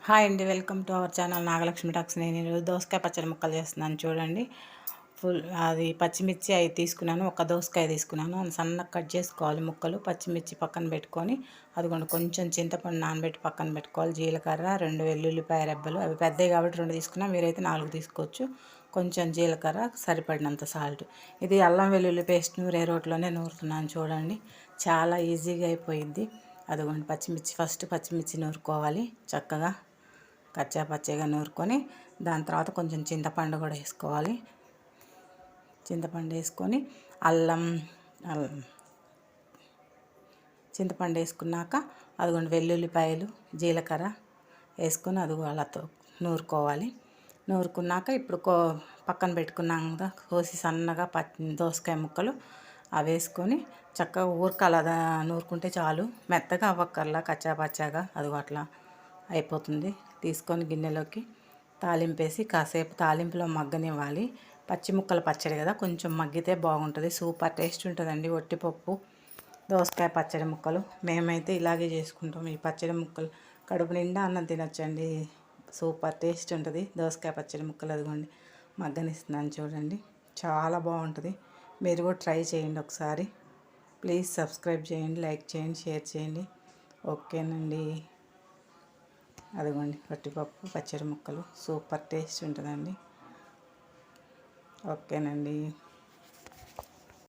Hi అండి, welcome to our channel Nagalakshmi talks. నేను ఈరోజు దోసకాయ పచ్చడి ముక్కలు చేస్తున్నాను చూడండి. అది పచ్చిమిర్చి అవి తీసుకున్నాను, ఒక దోసకాయ తీసుకున్నాను. సన్నగా కట్ చేసుకోవాలి ముక్కలు. పచ్చిమిర్చి పక్కన పెట్టుకొని అదిగోండి కొంచెం చింతపండు నానబెట్టి పక్కన పెట్టుకోవాలి. జీలకర్ర, 2 వెల్లుల్లిపాయ రెబ్బలు, అవి పెద్దవి కాబట్టి 2 తీసుకున్నా, మీరైతే 4 తీసుకోవచ్చు. కొంచెం జీలకర్ర, సరిపడినంత సాల్ట్. ఇది అల్లం వెల్లుల్లి పేస్ట్ నూరే రోట్లోనే నూరుతున్నాను చూడండి. చాలా ఈజీగా అయిపోయింది. అదిగోండి ఫస్ట్ పచ్చిమిర్చి నూరుకోవాలి చక్కగా కచ్చా పచ్చగా నూరుకొని, దాని తర్వాత కొంచెం చింతపండు కూడా వేసుకోవాలి. చింతపండు వేసుకొని అల్లం చింతపండు వేసుకున్నాక అదిగోండి వెల్లుల్లిపాయలు, జీలకర్ర వేసుకొని అలా నూరుకోవాలి. నూరుకున్నాక ఇప్పుడు పక్కన పెట్టుకున్నాం కదా కోసి సన్నగా దోసకాయ ముక్కలు అవి వేసుకొని చక్కగా ఊరకలా నూరుకుంటే చాలు. మెత్తగా అవ్వక్కర్లా, కచ్చా పచ్చాగా అదిగో అట్లా అయిపోతుంది. తీసుకొని గిన్నెలోకి తాలింపేసి కాసేపు తాలింపులో మగ్గనివ్వాలి. పచ్చి ముక్కల పచ్చడి కదా, కొంచెం మగ్గితే బాగుంటుంది. సూపర్ టేస్ట్ ఉంటుందండి వట్టిపప్పు దోసకాయ పచ్చడి ముక్కలు. మేమైతే ఇలాగే చేసుకుంటాం. ఈ పచ్చడి ముక్కలు కడుపు నిండా అన్నం తినొచ్చండి. సూపర్ టేస్ట్ ఉంటుంది దోసకాయ పచ్చడి ముక్కలు. అదిగోండి మగ్గనిస్తున్నాను చూడండి, చాలా బాగుంటుంది. మీరు కూడా ట్రై చేయండి ఒకసారి. ప్లీజ్ సబ్స్క్రైబ్ చేయండి, లైక్ చేయండి, షేర్ చేయండి. ఓకేనండి. అదిగోండి వట్టిపప్పు పచ్చడి ముక్కలు సూపర్ టేస్ట్ ఉంటుందండి. ఓకేనండి.